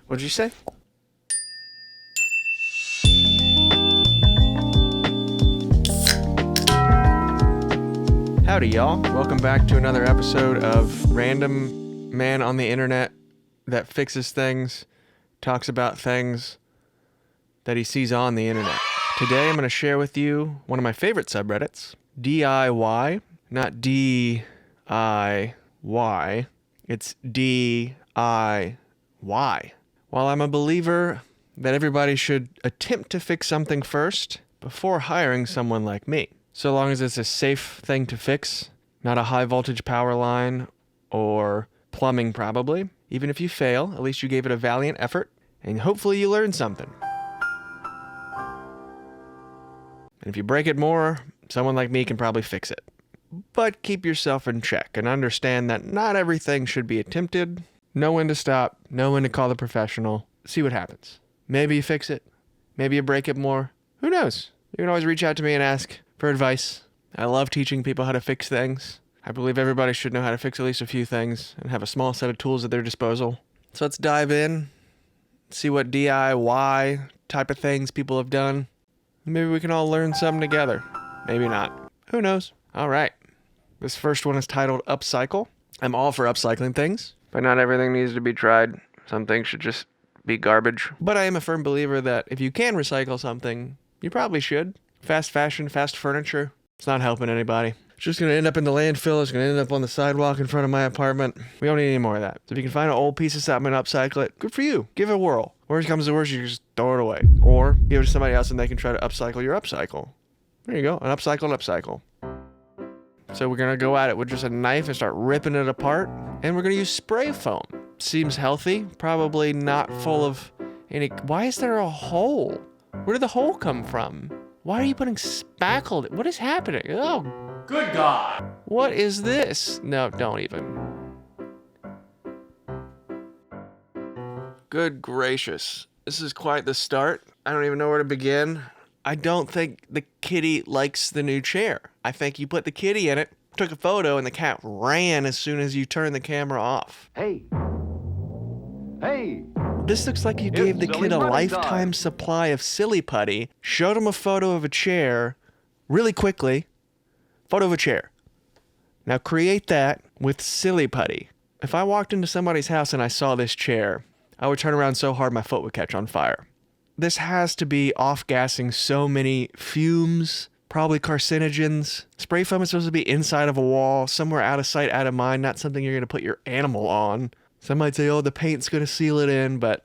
What'd you say? Howdy, y'all. Welcome back to another episode of Random Man on the Internet that fixes things, talks about things that he sees on the internet. Today I'm going to share with you one of my favorite subreddits, DIY, not D-I-Y, it's D-I-Y. While I'm a believer that everybody should attempt to fix something first before hiring someone like me, so long as it's a safe thing to fix, not a high voltage power line or plumbing probably. Even if you fail, at least you gave it a valiant effort and hopefully you learned something. And if you break it more, someone like me can probably fix it. But keep yourself in check and understand that not everything should be attempted. Know when to stop, know when to call the professional, see what happens. Maybe you fix it, maybe you break it more. Who knows? You can always reach out to me and ask for advice. I love teaching people how to fix things. I believe everybody should know how to fix at least a few things and have a small set of tools at their disposal. So let's dive in, see what DIY type of things people have done. Maybe we can all learn something together. Maybe not. Who knows? All right. This first one is titled Upcycle. I'm all for upcycling things, but not everything needs to be tried. Some things should just be garbage. But I am a firm believer that if you can recycle something, you probably should. Fast fashion, fast furniture, it's not helping anybody. It's just going to end up in the landfill. It's going to end up on the sidewalk in front of my apartment. We don't need any more of that. So if you can find an old piece of something and upcycle it, good for you. Give it a whirl. Worst comes to worst, you just throw it away. Or give it to somebody else and they can try to upcycle your upcycle. There you go, an upcycle. So we're going to go at it with just a knife and start ripping it apart. And we're going to use spray foam. Seems healthy, probably not full of any... Why is there a hole? Where did the hole come from? Why are you putting spackled? What is happening? Oh, good God. What is this? No, don't even. Good gracious. This is quite the start. I don't even know where to begin. I don't think the kitty likes the new chair. I think you put the kitty in it, took a photo, and the cat ran as soon as you turned the camera off. Hey. This looks like you gave the kid a lifetime supply of silly putty, showed him a photo of a chair really quickly. Photo of a chair. Now create that with silly putty. If I walked into somebody's house and I saw this chair, I would turn around so hard my foot would catch on fire. This has to be off-gassing so many fumes, probably carcinogens. Spray foam is supposed to be inside of a wall, somewhere out of sight, out of mind, not something you're going to put your animal on. Some might say, oh, the paint's going to seal it in, but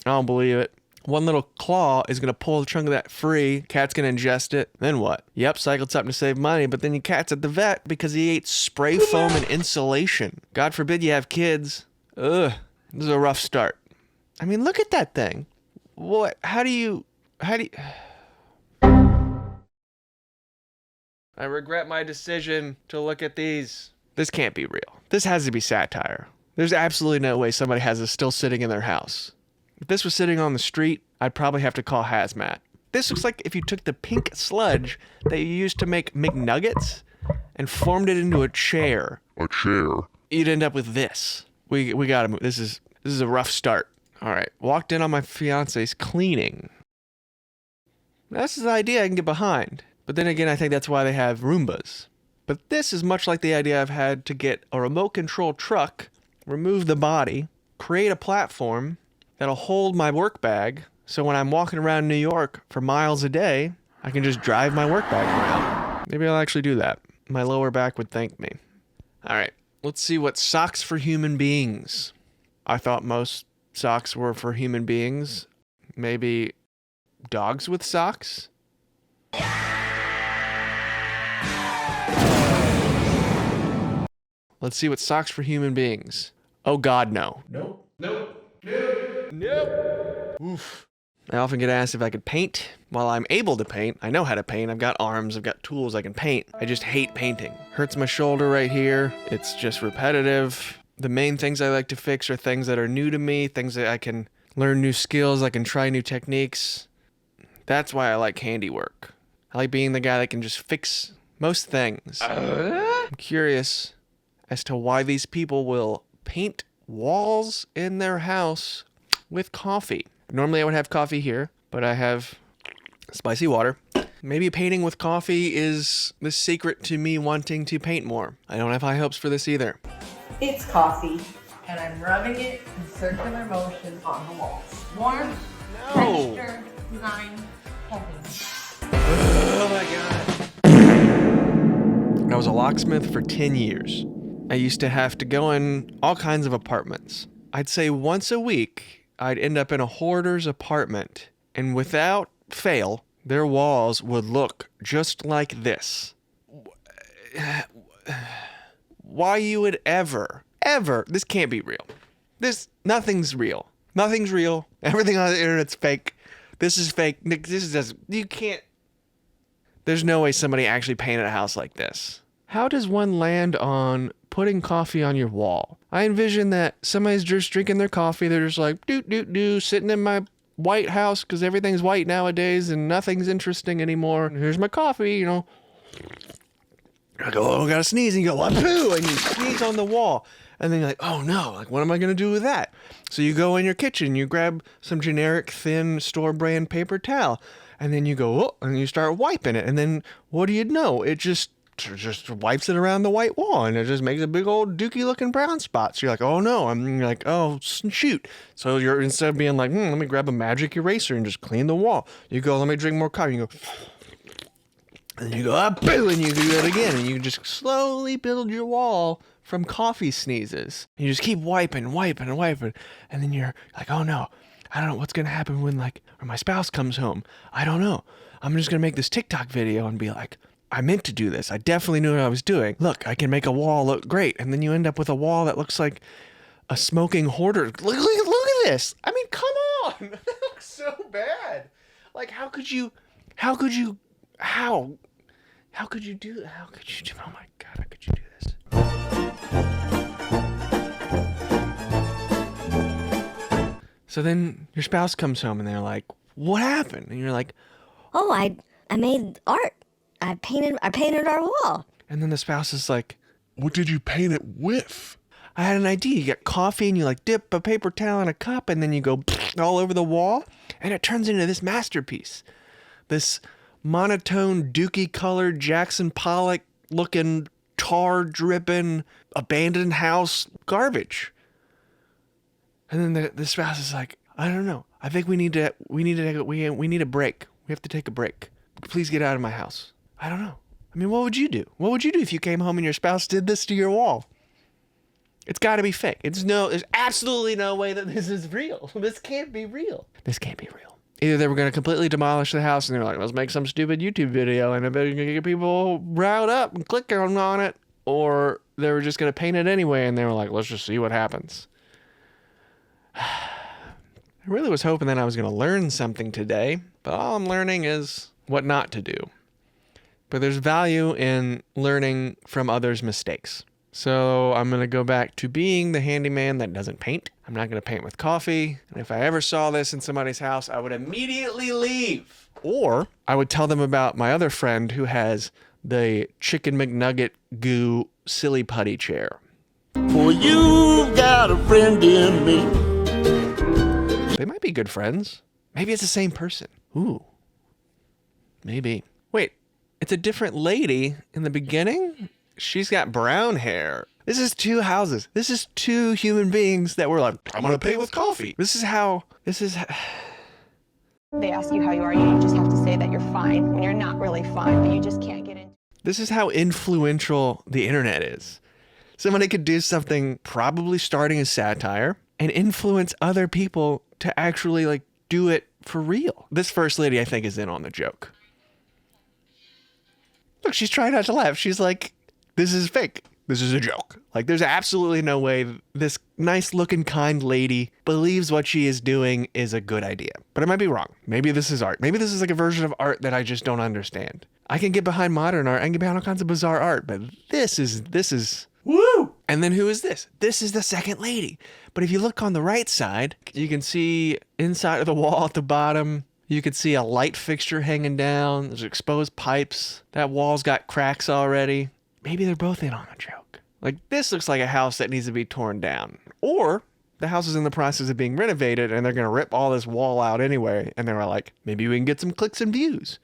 I don't believe it. One little claw is going to pull the chunk of that free. Cat's going to ingest it. Then what? You upcycled something to save money, but then your cat's at the vet because he ate spray foam and insulation. God forbid you have kids. Ugh, this is a rough start. I mean, look at that thing. What? How do you... I regret my decision to look at these. This can't be real. This has to be satire. There's absolutely no way somebody has this still sitting in their house. If this was sitting on the street, I'd probably have to call hazmat. This looks like if you took the pink sludge that you used to make McNuggets and formed it into a chair. A chair? You'd end up with this. We gotta move. This is a rough start. All right, walked in on my fiance's cleaning. That's the idea I can get behind. But then again, I think that's why they have roombas. But this is much like the idea I've had to get a remote control truck, remove the body, create a platform that'll hold my work bag, so when I'm walking around New York for miles a day, I can just drive my work bag around. Maybe I'll actually do that. My lower back would thank me. All right, let's see what socks for human beings. I thought most socks were for human beings. Maybe dogs with socks? Let's see what socks for human beings. Oh God, no. Nope. Oof. I often get asked if I could paint. While I'm able to paint, I know how to paint. I've got arms, I've got tools, I can paint. I just hate painting. Hurts my shoulder right here. It's just repetitive. The main things I like to fix are things that are new to me, things that I can learn new skills, I can try new techniques. That's why I like handiwork. I like being the guy that can just fix most things. I'm curious as to why these people will paint walls in their house with coffee. Normally I would have coffee here, but I have spicy water. Maybe painting with coffee is the secret to me wanting to paint more. I don't have high hopes for this either. It's coffee, and I'm rubbing it in circular motion on the walls. Warm, texture, design, heavy. Oh my God. I was a locksmith for 10 years. I used to have to go in all kinds of apartments. I'd say once a week, I'd end up in a hoarder's apartment, and without fail, their walls would look just like this. Why you would ever, this can't be real. Nothing's real. Nothing's real. Everything on the internet's fake. This is fake. This is just, you can't, there's no way somebody actually painted a house like this. How does one land on putting coffee on your wall? I envision that somebody's just drinking their coffee. They're just like, sitting in my white house because everything's white nowadays and nothing's interesting anymore. And here's my coffee, you know. I go, oh, I gotta sneeze. And you go, poo, and you sneeze on the wall. And then you're like, oh no, like what am I gonna do with that? So you go in your kitchen, you grab some generic thin store brand paper towel, and then you go, oh, and you start wiping it. And then what do you know? It just wipes it around the white wall, and it just makes a big old dookie looking brown spot. So you're like, oh no, you're like, oh shoot. So you're, instead of being like, let me grab a magic eraser and just clean the wall, you go, let me drink more coffee. You go, and then you go, boo, and you do that again, and you just slowly build your wall from coffee sneezes. You just keep wiping, and then you're like, oh no, I don't know what's gonna happen when when my spouse comes home. I don't know. I'm just gonna make this TikTok video and be like, I meant to do this. I definitely knew what I was doing. Look, I can make a wall look great. And then you end up with a wall that looks like a smoking hoarder. Look at this. I mean, come on. That looks so bad. Like, how could you do, oh my God, how could you do this? So then your spouse comes home and they're like, what happened? And you're like, oh, I made art. I painted our wall. And then the spouse is like, what did you paint it with? I had an idea. You get coffee and you dip a paper towel in a cup and then you go all over the wall and it turns into this masterpiece. This monotone, dookie colored, Jackson Pollock looking, tar dripping, abandoned house garbage. And then the spouse is like, I don't know. I think we need a break. We have to take a break. Please get out of my house. I don't know. I mean, what would you do? What would you do if you came home and your spouse did this to your wall? It's got to be fake. There's absolutely no way that this is real. This can't be real. This can't be real. Either they were going to completely demolish the house and they're like, let's make some stupid YouTube video and I bet you're going to get people riled up and click on it. Or they were just going to paint it anyway and they were like, let's just see what happens. I really was hoping that I was going to learn something today, but all I'm learning is what not to do. But there's value in learning from others' mistakes. So I'm going to go back to being the handyman that doesn't paint. I'm not going to paint with coffee. And if I ever saw this in somebody's house, I would immediately leave. Or I would tell them about my other friend who has the Chicken McNugget goo silly putty chair. For you've got a friend in me. They might be good friends. Maybe it's the same person. Ooh. Maybe. Wait, it's a different lady in the beginning? She's got brown hair. This is two houses. This is two human beings that were like, I'm going to paint with coffee. They ask you how you are, you just have to say that you're fine when you're not really fine, but you just can't get in. This is how influential the internet is. Somebody could do something probably starting as satire and influence other people to actually do it for real. This first lady, I think, is in on the joke. Look, she's trying not to laugh. She's like, this is fake. This is a joke. There's absolutely no way this nice looking, kind lady believes what she is doing is a good idea. But I might be wrong. Maybe this is art. Maybe this is a version of art that I just don't understand. I can get behind modern art. I can get behind all kinds of bizarre art, but this is woo! And then who is this? This is the second lady. But if you look on the right side, you can see inside of the wall at the bottom, you could see a light fixture hanging down. There's exposed pipes. That wall's got cracks already. Maybe they're both in on a joke. This looks like a house that needs to be torn down. Or The house is in the process of being renovated and they're going to rip all this wall out anyway. And they were like, maybe we can get some clicks and views.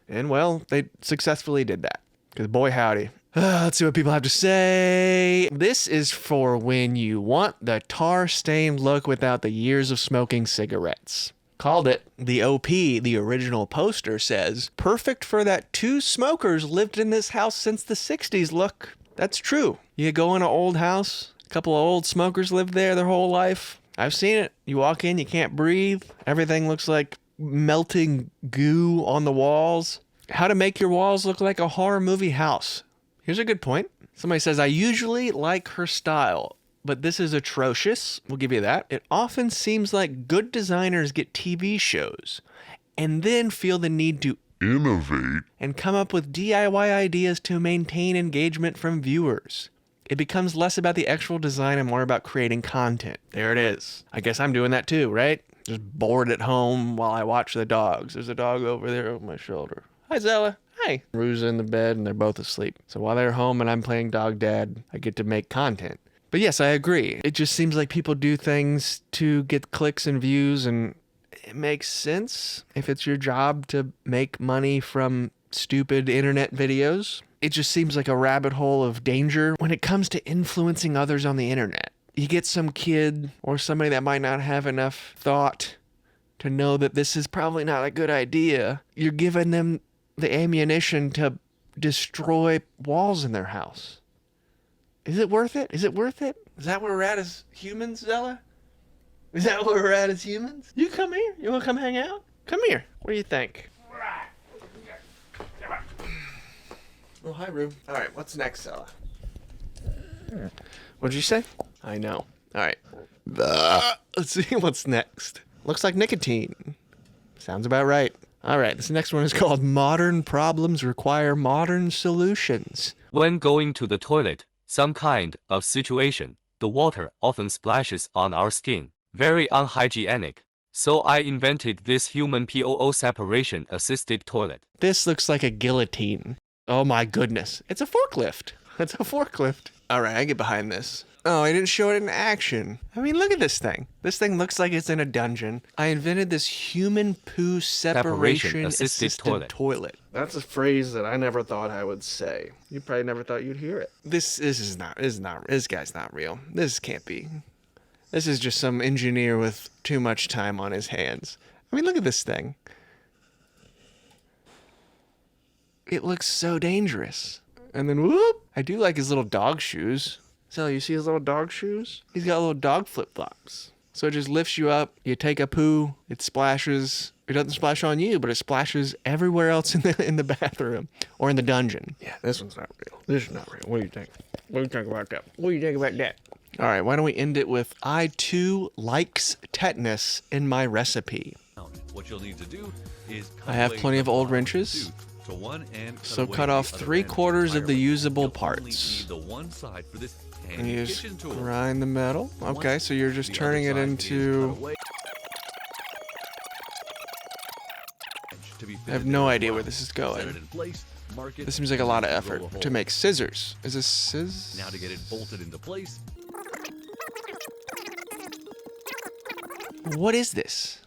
And well, they successfully did that. Because boy howdy. Let's see what people have to say. This is for when you want the tar-stained look without the years of smoking cigarettes. Called it. The OP, the original poster, says, perfect for that 2 smokers lived in this house since the 60s look. That's true. You go in an old house, a couple of old smokers lived there their whole life. I've seen it. You walk in, you can't breathe. Everything looks like melting goo on the walls. How to make your walls look like a horror movie house. Here's a good point. Somebody says, I usually like her style, but this is atrocious. We'll give you that. It often seems like good designers get TV shows and then feel the need to innovate and come up with DIY ideas to maintain engagement from viewers. It becomes less about the actual design and more about creating content. There it is. I guess I'm doing that too, right? Just bored at home while I watch the dogs. There's a dog over there over my shoulder. Hi, Zella. Hi. Rue's in the bed and they're both asleep. So while they're home and I'm playing dog dad, I get to make content. But yes, I agree. It just seems like people do things to get clicks and views, and it makes sense if it's your job to make money from stupid internet videos. It just seems like a rabbit hole of danger when it comes to influencing others on the internet. You get some kid or somebody that might not have enough thought to know that this is probably not a good idea. You're giving them the ammunition to destroy walls in their house. Is it worth it? Is it worth it? Is that where we're at as humans, Zella? Is that where we're at as humans? You come here. You want to come hang out? Come here. What do you think? Oh, hi, Rue. All right, what's next, Zella? What'd you say? I know. All right. Let's see what's next. Looks like nicotine. Sounds about right. All right, this next one is called Modern Problems Require Modern Solutions. When going to the toilet, some kind of situation, the water often splashes on our skin. Very unhygienic. So I invented this human POO separation assisted toilet. This looks like a guillotine. Oh my goodness. It's a forklift. It's a forklift. All right, I get behind this. Oh, I didn't show it in action. I mean, look at this thing. This thing looks like it's in a dungeon. I invented this human poo separation assisted toilet. That's a phrase that I never thought I would say. You probably never thought you'd hear it. This guy's not real. This can't be. This is just some engineer with too much time on his hands. I mean, look at this thing. It looks so dangerous. And then whoop! I do like his little dog shoes. So you see his little dog shoes? He's got little dog flip-flops. So it just lifts you up. You take a poo. It splashes. It doesn't splash on you, but it splashes everywhere else in the bathroom or in the dungeon. Yeah, this one's not real. This is not real. What do you think? What do you think about that? What do you think about that? All right, why don't we end it with I too likes tetanus in my recipe. What you'll need to do is I have plenty of old wrenches. So cut off 3/4 of the usable parts. And you just grind the metal. Okay, so you're just turning it into... I have no idea where this is going. This seems like a lot of effort to make scissors. Is this scissors? Now to get it bolted into place. What is this?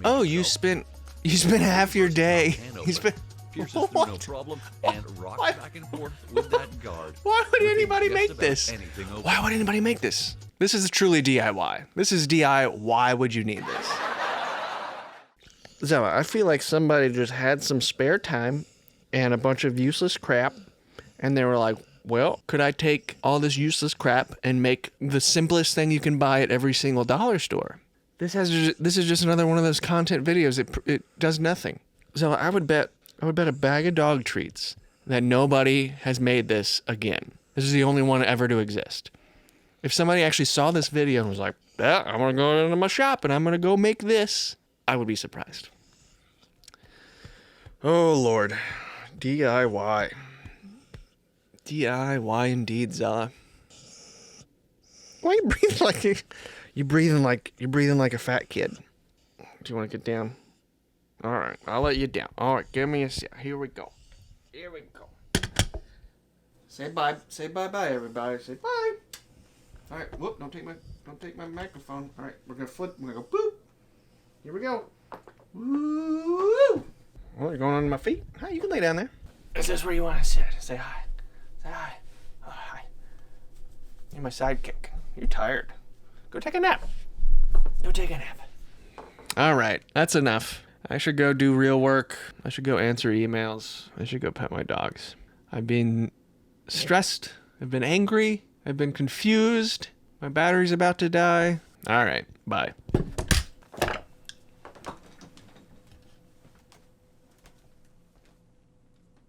Oh, you spent half your day. You spent... Pierces through no problem and rocks back and forth with that guard. Why would anybody make this? Why would anybody make this? This is truly DIY. This is DIY. Why would you need this? Zella, I feel like somebody just had some spare time and a bunch of useless crap, and they were like, well, could I take all this useless crap and make the simplest thing you can buy at every single dollar store? This is just another one of those content videos. It does nothing. Zella, I would bet a bag of dog treats that nobody has made this again. This is the only one ever to exist. If somebody actually saw this video and was like, yeah, I'm going to go into my shop and I'm going to go make this, I would be surprised. Oh, Lord. DIY. DIY indeed, Zella. Why are you breathing like you're breathing like a fat kid? Do you want to get down? All right, I'll let you down. All right, give me a sec. Here we go. Here we go. Say bye. Say bye-bye, everybody. Say bye. All right. Whoop! Don't take Don't take my microphone. All right, we're gonna flip. We're gonna go boop. Here we go. Woo! Well, you're going on my feet. Hi, you can lay down there. Is this where you want to sit? Say hi. Say hi. Oh, hi. You're my sidekick. You're tired. Go take a nap. Go take a nap. All right, that's enough. I should go do real work. I should go answer emails. I should go pet my dogs. I've been stressed. I've been angry. I've been confused. My battery's about to die. All right, bye.